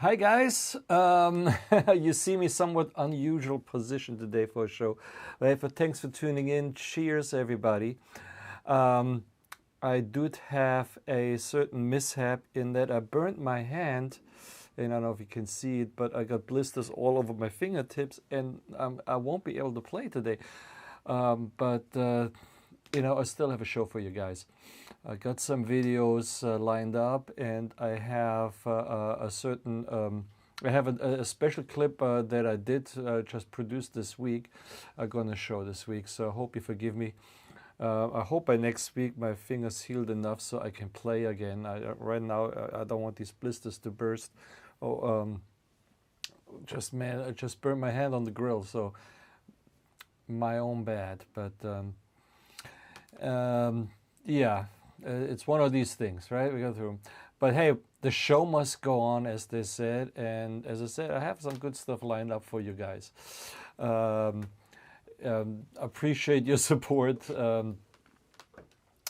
Hi guys, you see me somewhat unusual position today for a show. Thanks for tuning in. Cheers everybody. I did have a certain mishap in that I burnt my hand, and I don't know if you can see it, but I got blisters all over my fingertips, and I won't be able to play today. I still have a show for you guys. I got some videos lined up, and I have a special clip that I did just produce this week. I'm gonna show this week, so I hope you forgive me. I hope by next week my fingers healed enough so I can play again. Right now I don't want these blisters to burst. I just burned my hand on the grill, so my own bad. But yeah, it's one of these things, right? We go through them. But hey, the show must go on, as they said, and as I said, I have some good stuff lined up for you guys. Appreciate your support,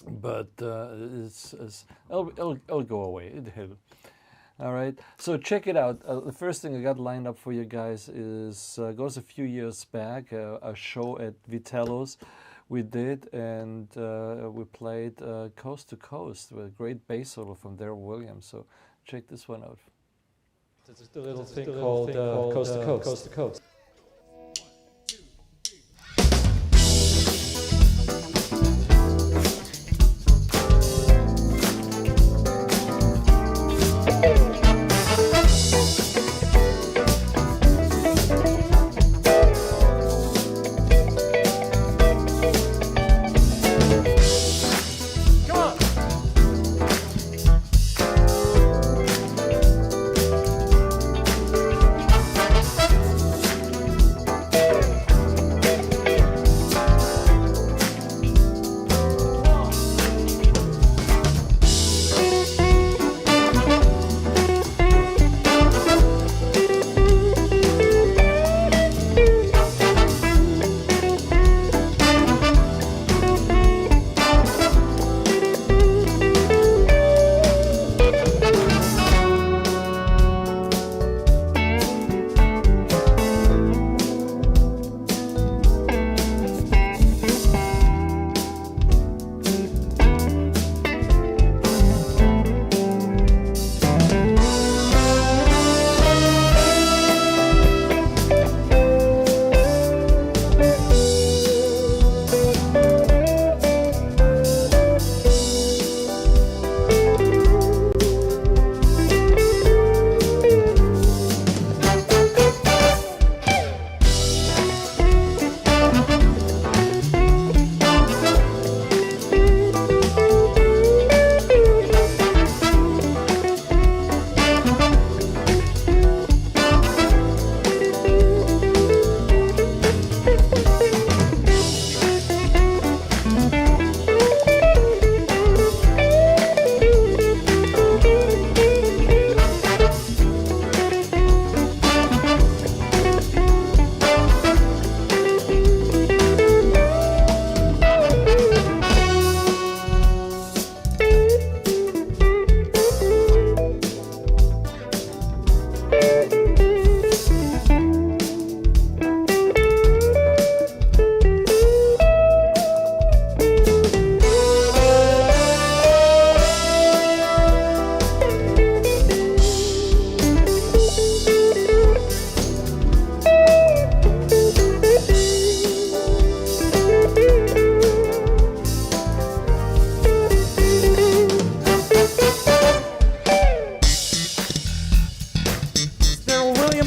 but it'll go away. All right, so check it out. The first thing I got lined up for you guys is goes a few years back, a show at Vitello's we did, and we played Coast to Coast with a great bass solo from Darryl Williams. So check this one out. It's a little thing called Coast to Coast. Coast to Coast.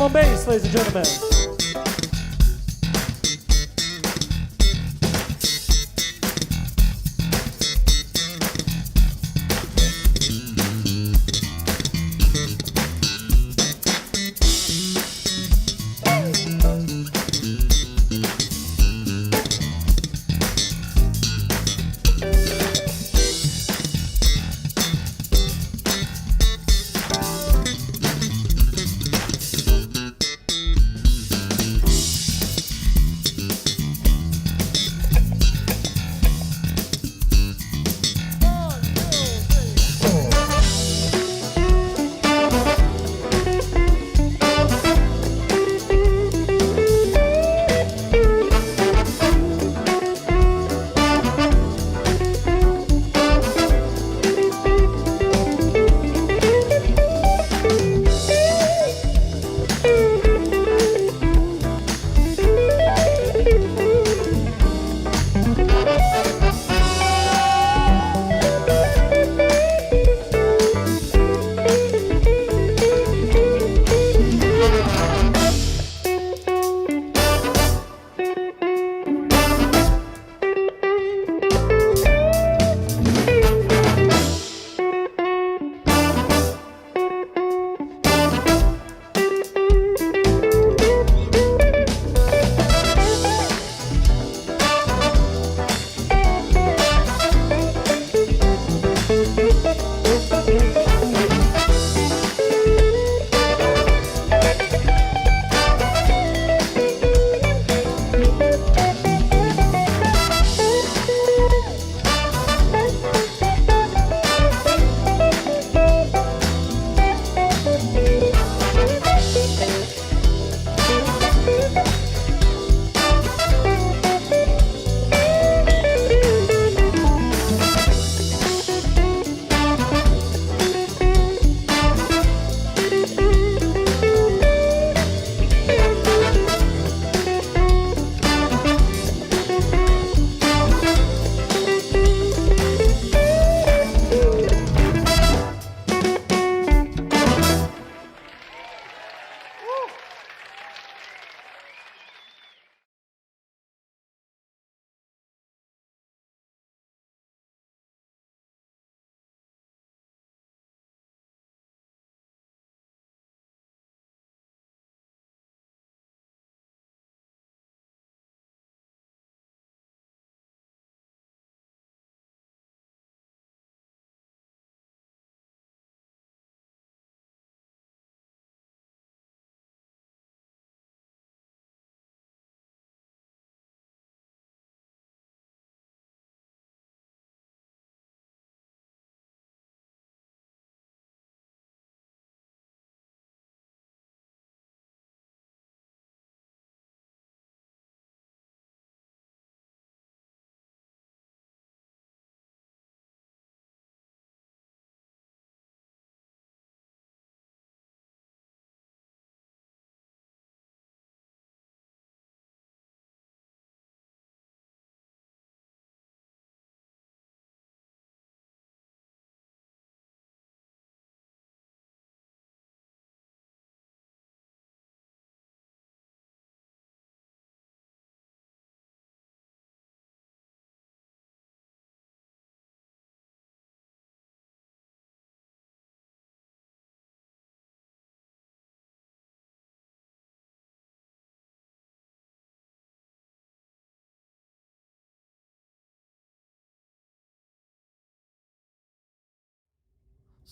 On bass, ladies and gentlemen.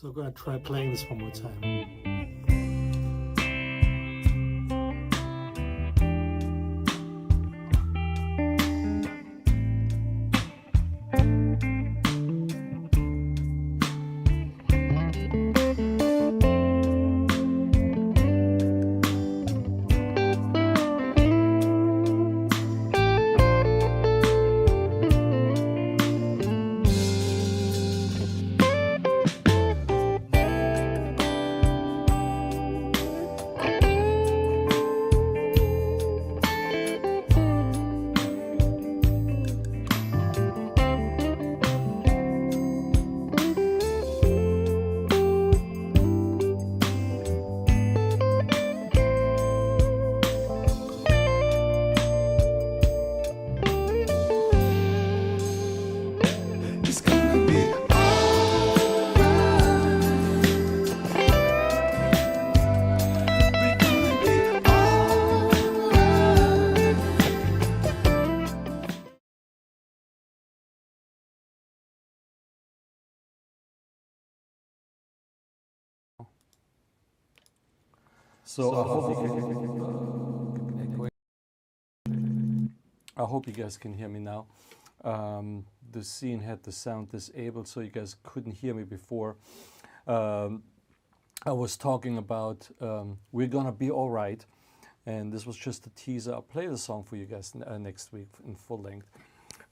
So I'm going to try playing this one more time. So I hope you guys can hear me now. The scene had the sound disabled, so you guys couldn't hear me before. I was talking about We're Gonna Be Alright, and this was just a teaser. I'll play the song for you guys next week in full length.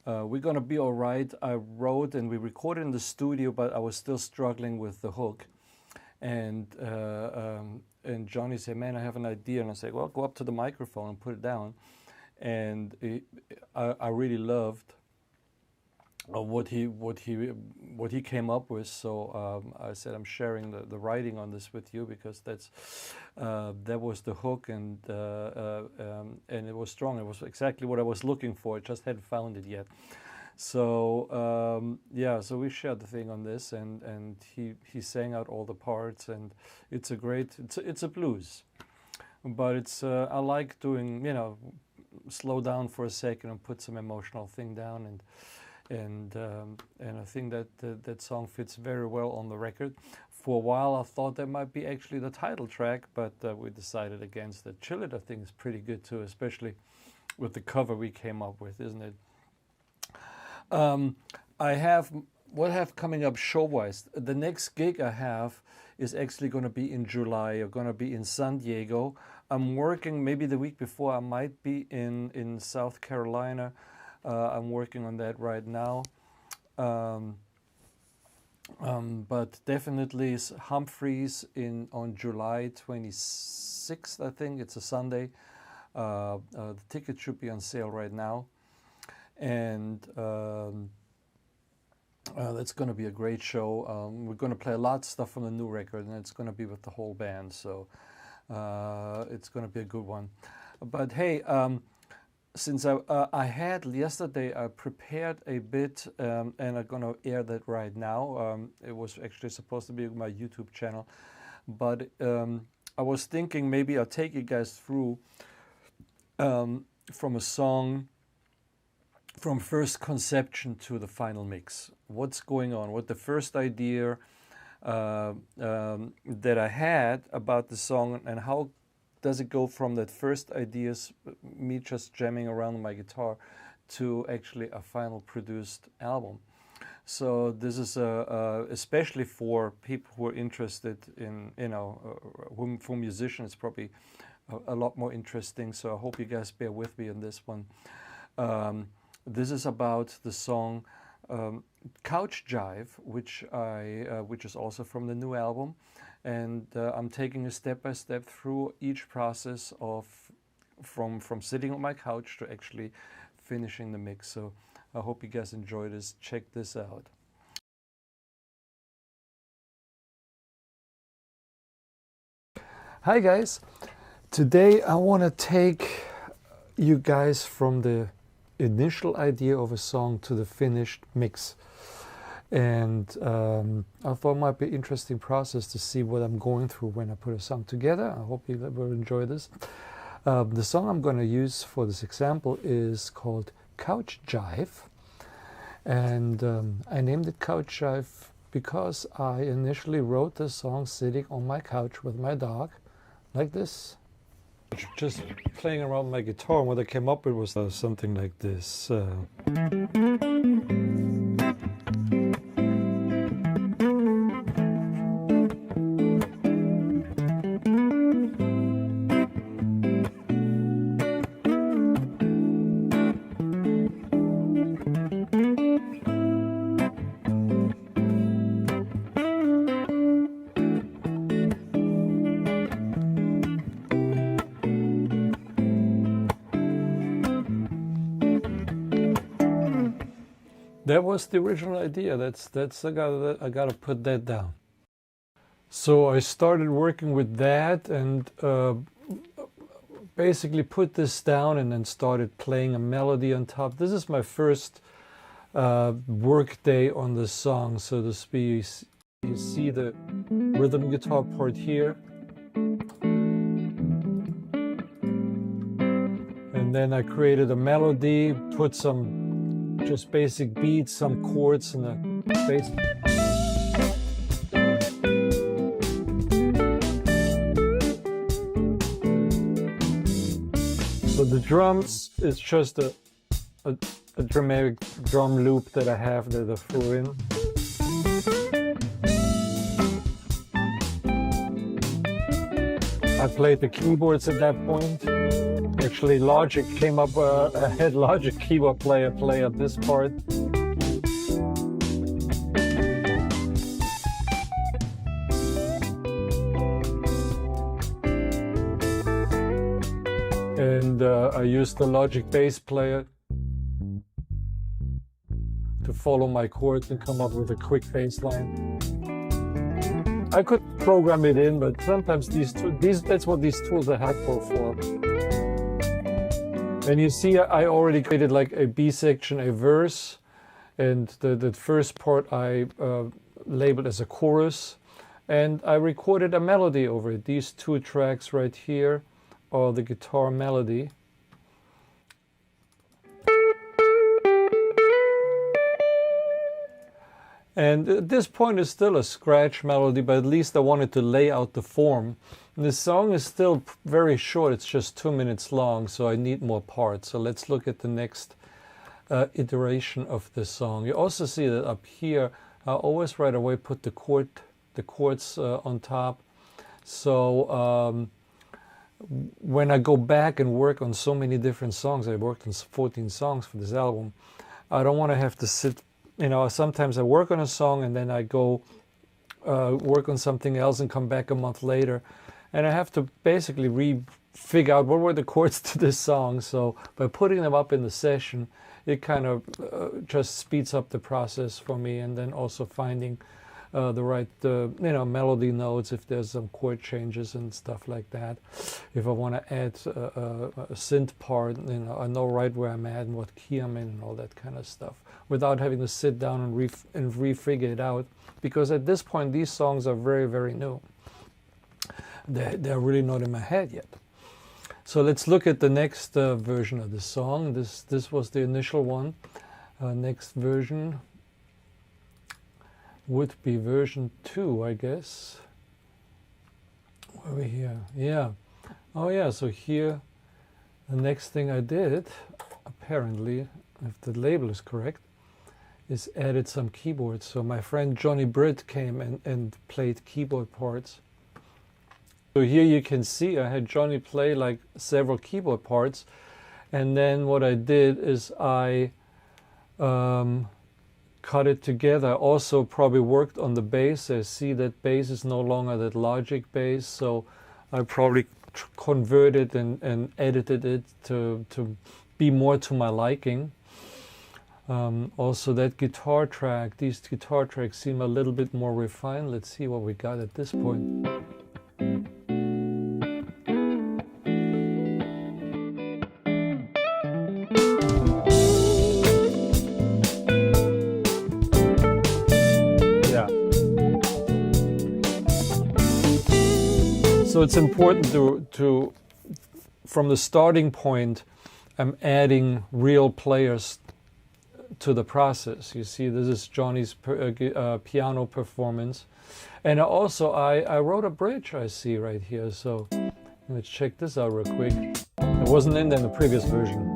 We're Gonna Be Alright, I wrote and we recorded in the studio, but I was still struggling with the hook. And Johnny said, "Man, I have an idea." And I said, "Well, go up to the microphone and put it down." And I really loved what he came up with. So I said, "I'm sharing the writing on this with you because that was the hook, and it was strong. It was exactly what I was looking for. I just hadn't found it yet." So yeah, so we shared the thing on this, and he sang out all the parts, and it's a blues, but it's I like doing, slow down for a second and put some emotional thing down, and I think that song fits very well on the record. For a while I thought that might be actually the title track, but we decided against it. Chill It, I think, is pretty good too, especially with the cover we came up with, isn't it? I have coming up show-wise. The next gig I have is actually going to be in July. I'm going to be in San Diego. I'm working, maybe the week before I might be in South Carolina. I'm working on that right now. But definitely Humphreys on July 26th, I think. It's a Sunday. The ticket should be on sale right now. And that's going to be a great show. We're going to play a lot of stuff from the new record, and it's going to be with the whole band, so it's going to be a good one. But hey, since I had yesterday, I prepared a bit, and I'm going to air that right now. It was actually supposed to be my YouTube channel, but I was thinking maybe I'll take you guys through from a song, from first conception to the final mix. What's going on? What the first idea that I had about the song, and how does it go from that first ideas, me just jamming around on my guitar, to actually a final produced album. So this is especially for people who are interested in, for musicians, it's probably a lot more interesting. So I hope you guys bear with me on this one. This is about the song Couch Jive, which is also from the new album, and I'm taking a step-by-step through each process from sitting on my couch to actually finishing the mix. So I hope you guys enjoy this. Check this out. Hi guys, today I want to take you guys from the initial idea of a song to the finished mix, and I thought it might be an interesting process to see what I'm going through when I put a song together. I hope you will enjoy this. The song I'm going to use for this example is called Couch Jive, and I named it Couch Jive because I initially wrote this song sitting on my couch with my dog, like this. Just playing around with my guitar, and what I came up with was something like this. That was the original idea. I gotta put that down. So I started working with that and basically put this down and then started playing a melody on top. This is my first work day on the song, so to speak. You see the rhythm guitar part here. And then I created a melody, put some just basic beats, some chords, and a bass. So the drums is just a dramatic drum loop that I have that I threw in. I played the keyboards at that point. Actually, Logic came up, I had Logic keyboard player play at this part. And I used the Logic bass player to follow my chords and come up with a quick bass line. I could program it in, but sometimes that's what these tools are helpful for. And you see, I already created like a B section, a verse, and the first part I labeled as a chorus, and I recorded a melody over it. These two tracks right here are the guitar melody. And at this point it's still a scratch melody, but at least I wanted to lay out the form. And the song is still very short, it's just 2 minutes long, so I need more parts. So let's look at the next iteration of the song. You also see that up here, I always right away put the chords on top. So when I go back and work on so many different songs, I worked on 14 songs for this album, I don't want to have to sit. You know, sometimes I work on a song and then I go work on something else and come back a month later. And I have to basically figure out what were the chords to this song. So by putting them up in the session, it kind of just speeds up the process for me. And then also finding the right, melody notes, if there's some chord changes and stuff like that. If I want to add a synth part, I know right where I'm at and what key I'm in and all that kind of stuff, without having to sit down and refigure it out. Because at this point, these songs are very, very new. They're really not in my head yet. So let's look at the next version of the song. This was the initial one. Next version would be version 2, I guess. Where are we here? Yeah. Oh yeah, so here, the next thing I did, apparently, if the label is correct, is added some keyboards. So my friend Johnny Britt came and played keyboard parts. So here you can see I had Johnny play like several keyboard parts, and then what I did is I cut it together. I also probably worked on the bass. I see that bass is no longer that Logic bass, so I probably converted and edited it to be more to my liking. Also that guitar track, these guitar tracks seem a little bit more refined. Let's see what we got at this point. So it's important to from the starting point, I'm adding real players to the process. You see, this is Johnny's piano performance. And also, I wrote a bridge, I see right here. So let's check this out real quick. It wasn't in the previous version.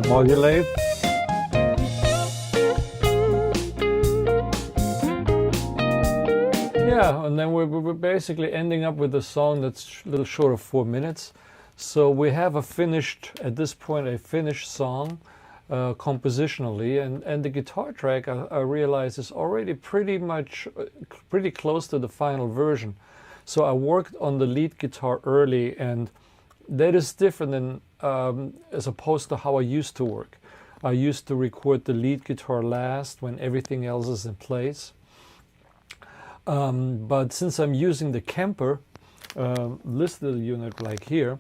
Modulate. Yeah, and then we're basically ending up with a song that's a little short of 4 minutes. So we have at this point, a finished song compositionally, and the guitar track I realize is already pretty close to the final version. So I worked on the lead guitar early, and that is different than as opposed to how I used to work. I used to record the lead guitar last when everything else is in place. But since I'm using the Kemper, this little unit like here,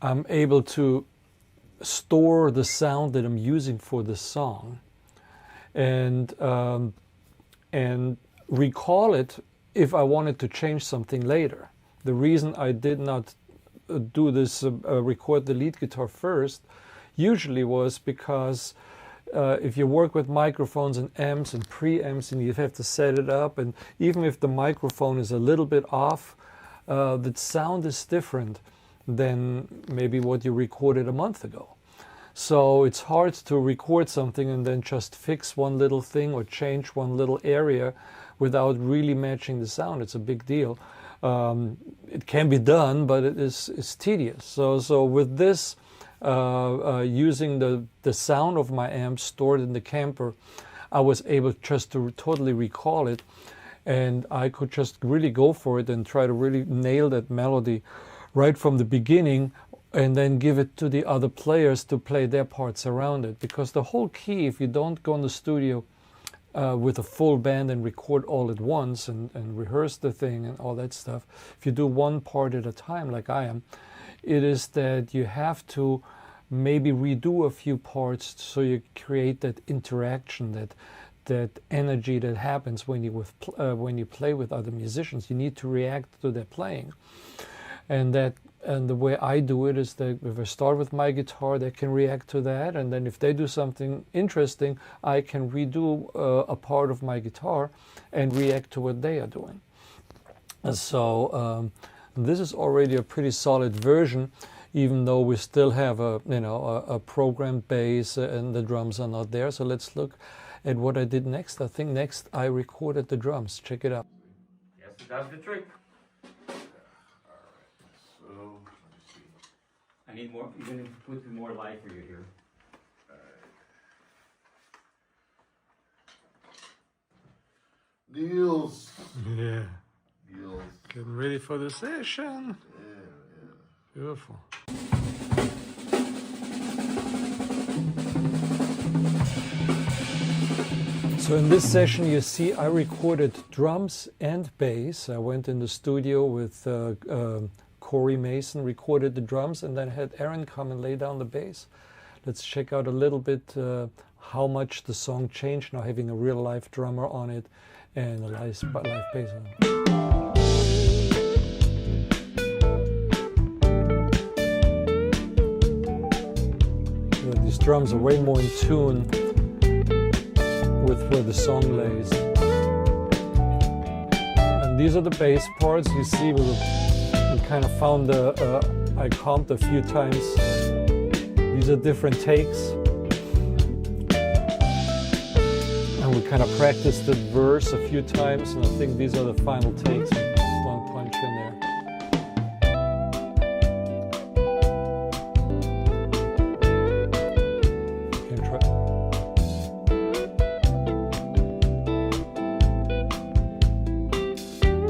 I'm able to store the sound that I'm using for the song and recall it if I wanted to change something later. The reason I did not do this, record the lead guitar first, usually was because if you work with microphones and amps and preamps and you have to set it up, and even if the microphone is a little bit off, the sound is different than maybe what you recorded a month ago. So it's hard to record something and then just fix one little thing or change one little area without really matching the sound. It's a big deal. It can be done, but it's tedious. So with this, using the sound of my amp stored in the Kemper, I was able just to totally recall it, and I could just really go for it and try to really nail that melody right from the beginning, and then give it to the other players to play their parts around it. Because the whole key, if you don't go in the studio with a full band and record all at once and rehearse the thing and all that stuff, if you do one part at a time like I am, it is that you have to maybe redo a few parts so you create that interaction, that energy that happens when you play with other musicians. You need to react to their playing, and the way I do it is that if I start with my guitar, they can react to that, and then if they do something interesting, I can redo a part of my guitar and react to what they are doing. And so this is already a pretty solid version, even though we still have a programmed bass and the drums are not there. So let's look at what I did next. I think next I recorded the drums. Check it out. Yes, that's the trick. I need more. You're going to put more light for you here. Nils. Yeah. Nils. Getting ready for the session. Yeah. Beautiful. So in this session, you see I recorded drums and bass. I went in the studio with Corey Mason, recorded the drums, and then had Aaron come and lay down the bass. Let's check out a little bit how much the song changed now having a real live drummer on it and a live bass on it. So these drums are way more in tune with where the song lays. And these are the bass parts. You see we kind of found I comped a few times. These are different takes. And we kind of practiced the verse a few times, and I think these are the final takes. One punch in there. You can try.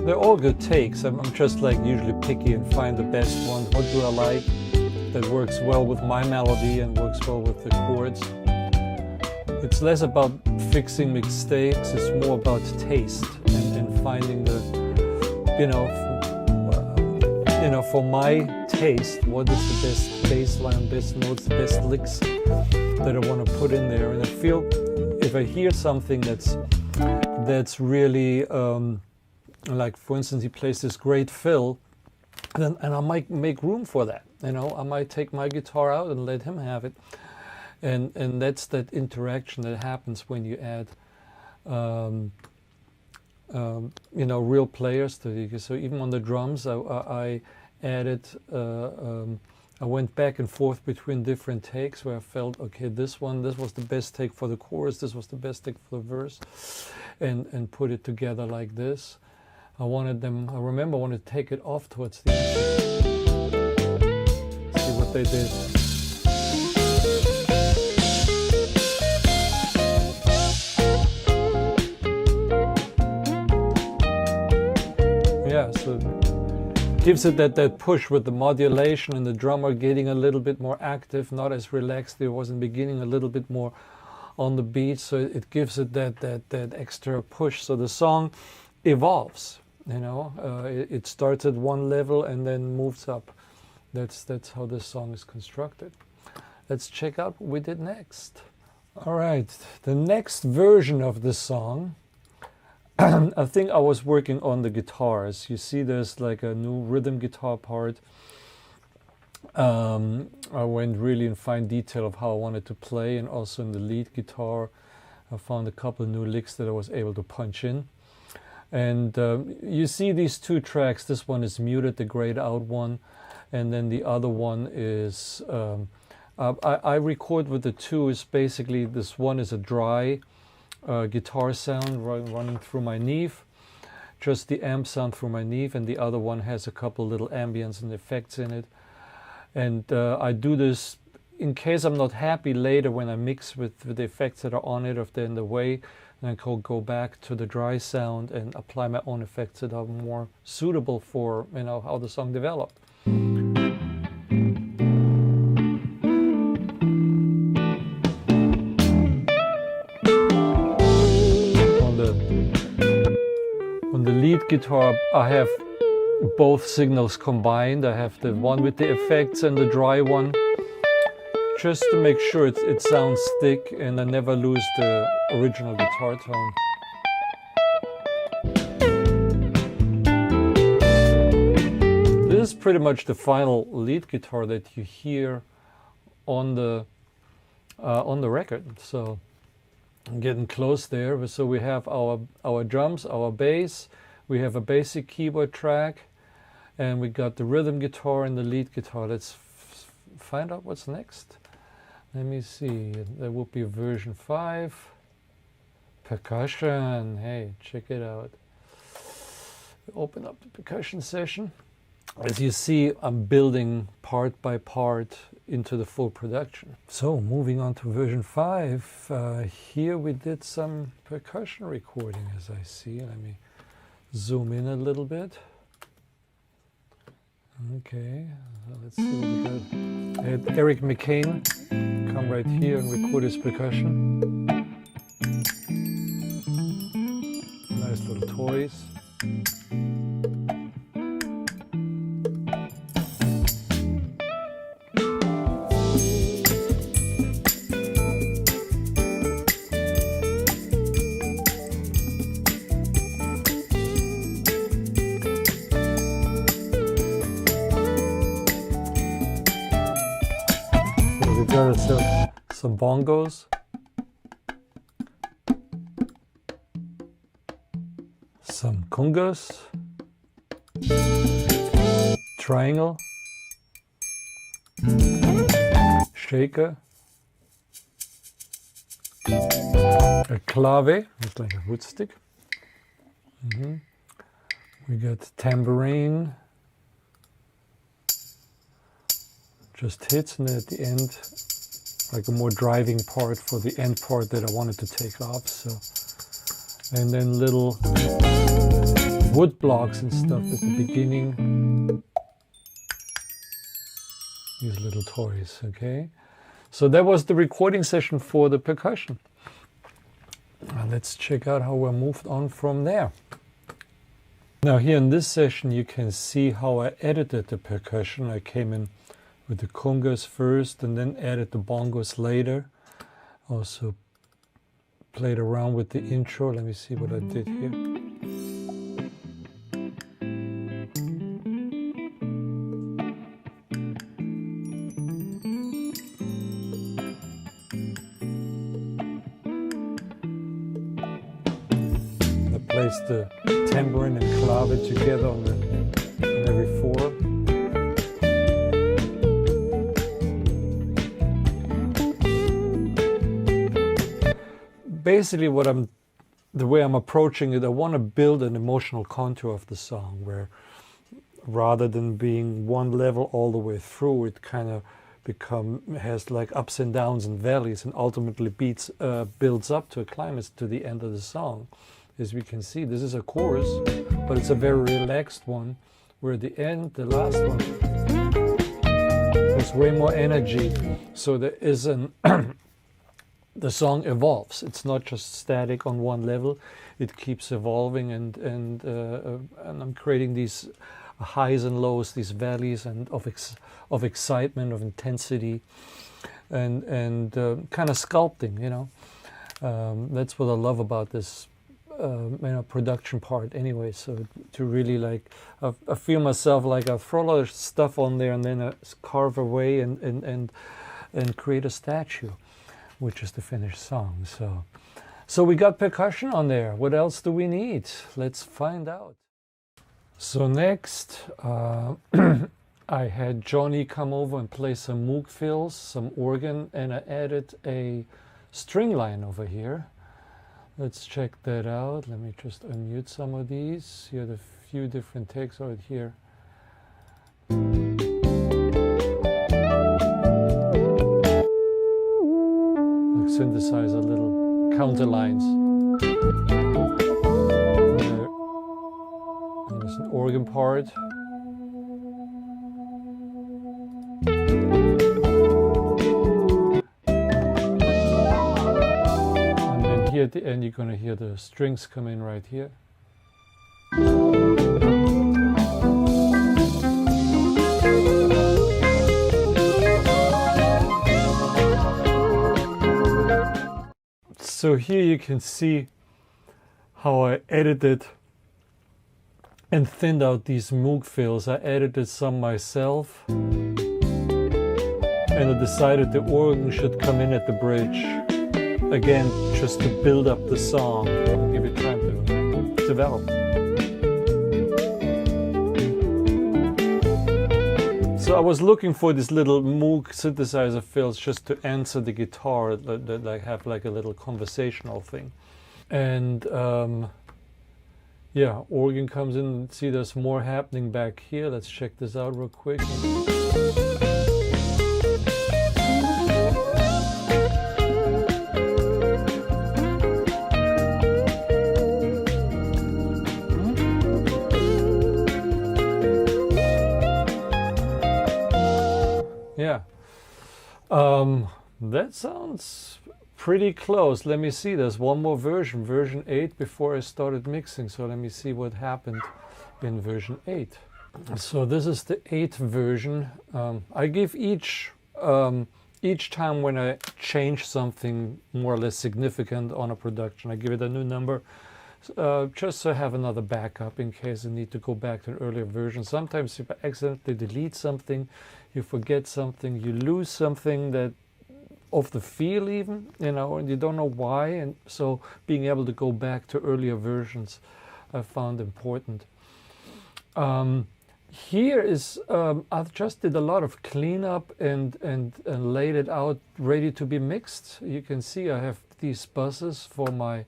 They're all good takes. I'm just like usually picky and find the best ones. What do I like? that works well with my melody and works well with the chords. It's less about fixing mistakes, it's more about taste and finding the, for my taste, what is the best bass line, best notes, the best licks that I want to put in there. And I feel if I hear something that's really, like for instance, he plays this great fill, and I might make room for that. I might take my guitar out and let him have it. And that's that interaction that happens when you add, real players to it. So even on the drums, I added, I went back and forth between different takes where I felt, okay, this was the best take for the chorus, this was the best take for the verse, and put it together like this. I remember I wanted to take it off towards the end. See what they did. Yeah, so gives it that push with the modulation and the drummer getting a little bit more active, not as relaxed it was in the beginning, a little bit more on the beat. So it gives it that extra push. So the song evolves. It starts at one level and then moves up. That's how this song is constructed. Let's check out what we did next. All right, the next version of the song. I think I was working on the guitars. You see there's like a new rhythm guitar part. I went really in fine detail of how I wanted to play, and also in the lead guitar I found a couple of new licks that I was able to punch in. And you see these two tracks. This one is muted, the grayed out one, and then the other one is I record with the two. Is basically this one is a dry guitar sound running through my Neve, just the amp sound through my Neve, and the other one has a couple little ambience and effects in it. And I do this in case I'm not happy later when I mix with the effects that are on it, if they're in the way, and I can go back to the dry sound and apply my own effects that are more suitable for how the song developed. On the lead guitar, I have both signals combined. I have the one with the effects and the dry one, just to make sure it sounds thick and I never lose the original guitar tone. This is pretty much the final lead guitar that you hear on the record. So I'm getting close there. So we have our drums, our bass, we have a basic keyboard track, and we got the rhythm guitar and the lead guitar. Let's find out what's next. Let me see. There will be version 5. Percussion. Hey, check it out. Open up the percussion session. As you see, I'm building part by part into the full production. So moving on to version 5, here we did some percussion recording, as I see. Let me zoom in a little bit. Okay, so let's see what we got. I had Eric McCain come right here and record his percussion. Nice little toys. Some bongos, some congas, triangle, shaker, a clave, it's like a wood stick. We got tambourine, just hits, and then at the end like a more driving part for the end part that I wanted to take off. So, and then little wood blocks and stuff at the beginning. these little toys, okay? So that was the recording session for the percussion. Now let's check out how we moved on from there. Now here in this session you can see how I edited the percussion. I came in with the congas first and then added the bongos later. Also played around with the intro. Let me see what I did here. I placed the tambourine and clave together on every four. Basically the way I'm approaching it, I want to build an emotional contour of the song where rather than being one level all the way through, it kind of has like ups and downs and valleys and ultimately builds up to a climax to the end of the song. As we can see, this is a chorus, but it's a very relaxed one, where at the end, the last one, there's way more energy. So there is the song evolves. It's not just static on one level. It keeps evolving, and I'm creating these highs and lows, these valleys and of excitement, of intensity, and kind of sculpting. You know, that's what I love about this production part. Anyway, so to really like, I feel myself like I throw a lot of stuff on there, and then I carve away and create a statue, which is the finished song. So we got percussion on there. What else do we need? Let's find out. So next, I had Johnny come over and play some Moog fills, some organ, and I added a string line over here. Let's check that out. Let me just unmute some of these. You had a few different takes right here. Synthesize a little counter lines. There's an organ part. And then here at the end you're going to hear the strings come in right here. So here you can see how I edited and thinned out these Moog fills. I edited some myself, and I decided the organ should come in at the bridge. Again, just to build up the song and give it time to develop. So I was looking for these little Moog synthesizer fills just to answer the guitar, that I have like a little conversational thing. And yeah, organ comes in. See, there's more happening back here. Let's check this out real quick. Yeah, that sounds pretty close. Let me see, there's one more version, version 8, before I started mixing. So let me see what happened in version 8. So this is the 8th version. I give each time when I change something more or less significant on a production, I give it a new number. Just to have another backup in case I need to go back to an earlier version. Sometimes if I accidentally delete something, you forget something, you lose something that of the feel even, you know, and you don't know why. And so being able to go back to earlier versions I found important. Here is, I've just did a lot of cleanup and laid it out ready to be mixed. You can see I have these buzzes for my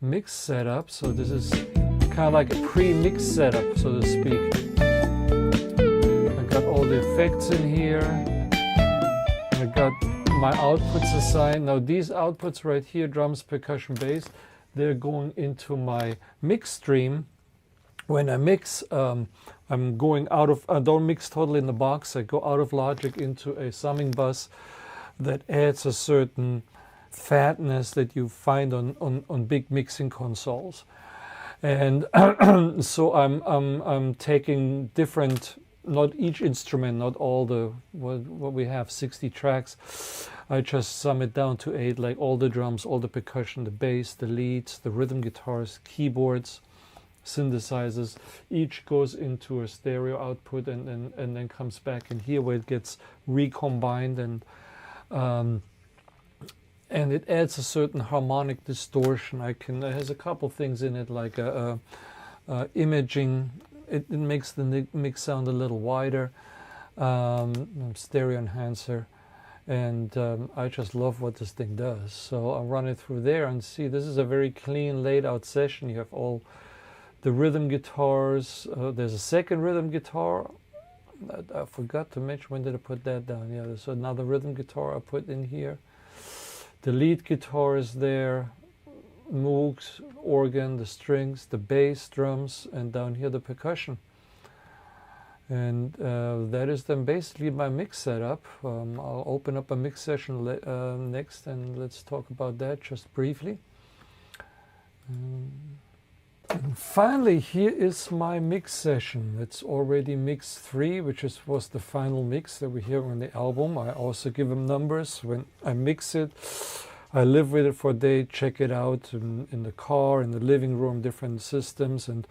mix setup, so this is kind of like a pre-mix setup, so to speak. I got all the effects in here. I got my outputs assigned. Now these outputs right here, drums, percussion, bass, they're going into my mix stream, when I mix, I'm going out of, I don't mix totally in the box, I go out of Logic into a summing bus that adds a certain fatness that you find on big mixing consoles. And so I'm taking different, not each instrument, not all the, what we have, 60 tracks. I just sum it down to 8, like all the drums, all the percussion, the bass, the leads, the rhythm guitars, keyboards, synthesizers. Each goes into a stereo output and then comes back in here where it gets recombined, and it adds a certain harmonic distortion. It has a couple things in it, like imaging. It makes the mix sound a little wider, stereo enhancer, and I just love what this thing does. So I'll run it through there and see. This is a very clean, laid out session. You have all the rhythm guitars. There's a second rhythm guitar. I forgot to mention, when did I put that down? Yeah, there's another rhythm guitar I put in here. The lead guitar is there, Moogs, organ, the strings, the bass, drums, and down here the percussion. And that is then basically my mix setup. I'll open up a mix session next, and let's talk about that just briefly. And finally, here is my mix session. It's already mix 3, which was the final mix that we hear on the album. I also give them numbers when I mix it. I live with it for a day, check it out in the car, in the living room, different systems. And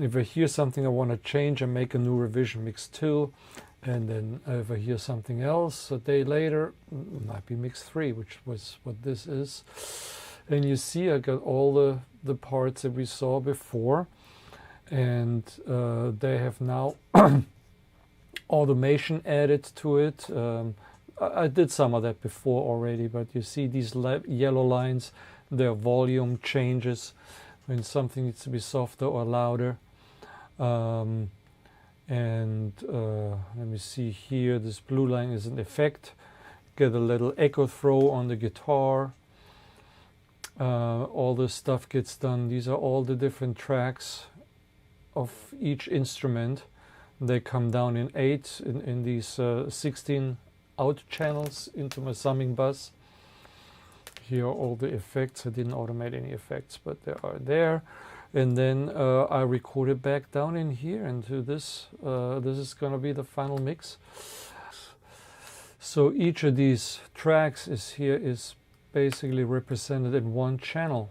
if I hear something I want to change, I make a new revision, mix 2. And then if I hear something else a day later, it might be mix 3, which was what this is. And you see I got all the parts that we saw before, and they have now automation added to it. I did some of that before already, but you see these yellow lines, their volume changes when something needs to be softer or louder. Let me see here, this blue line is an effect. Get a little echo throw on the guitar. All this stuff gets done. These are all the different tracks of each instrument. They come down in 8 in these 16 out channels into my summing bus. Here are all the effects. I didn't automate any effects, but they are there. And then I record it back down in here into this. This is going to be the final mix. So each of these tracks is basically represented in one channel.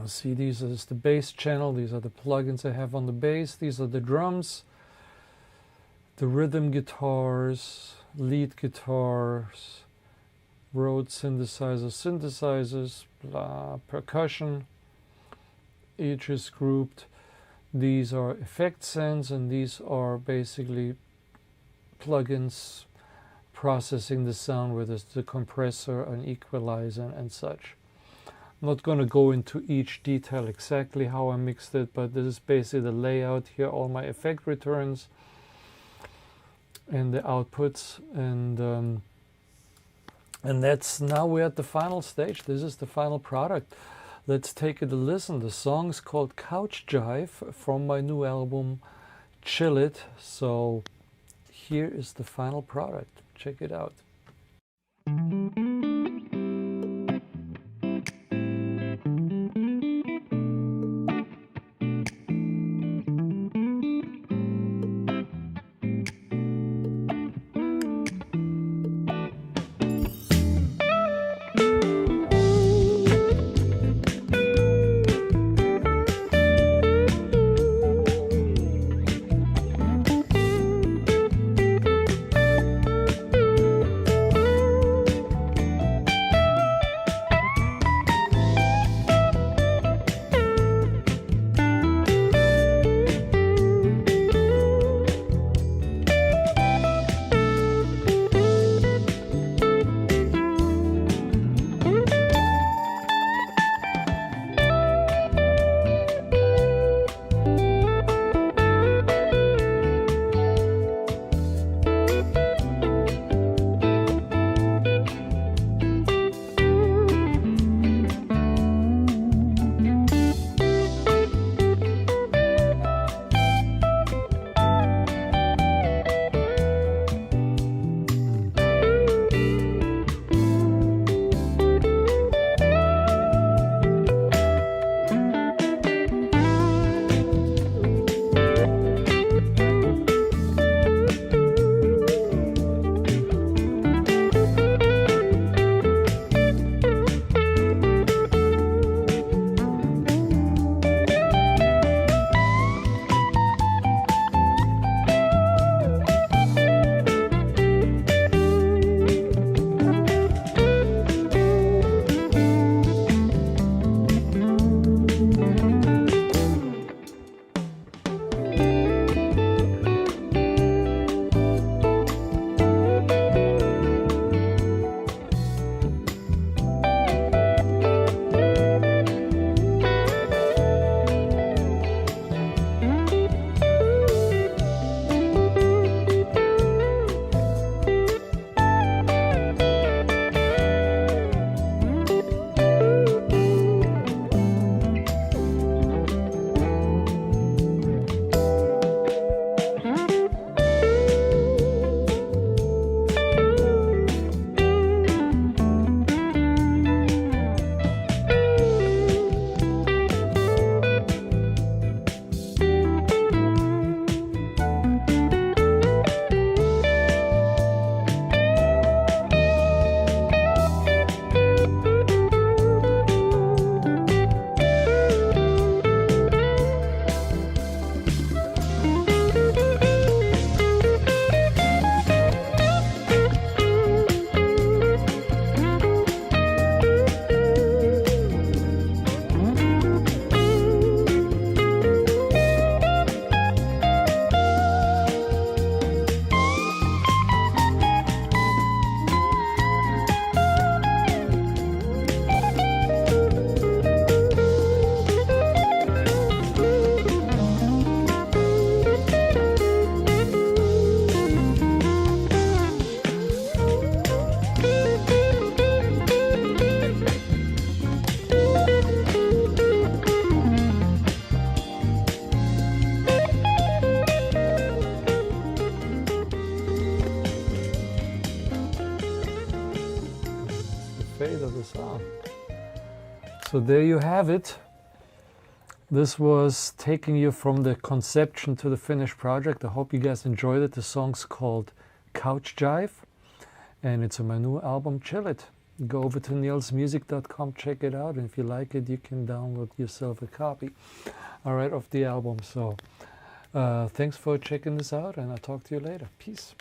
See, these is the bass channel. These are the plugins I have on the bass. These are the drums, the rhythm guitars, lead guitars, Rhodes synthesizers, blah, percussion. Each is grouped. These are effect sends, and these are basically plugins processing the sound, where there's the compressor, an equalizer, and such. I'm not going to go into each detail exactly how I mixed it, but this is basically the layout here, all my effect returns and the outputs, and that's, now we're at the final stage. This is the final product. Let's take it a listen. The song's called Couch Jive from my new album Chill It. So here is the final product. Check it out. fade of the sound. So there you have it. This was taking you from the conception to the finished project. I hope you guys enjoyed it. The song's called Couch Jive, and it's on my new album, Chill It. Go over to nilsmusic.com, check it out, and if you like it, you can download yourself a copy, all right, of the album. So thanks for checking this out, and I'll talk to you later. Peace.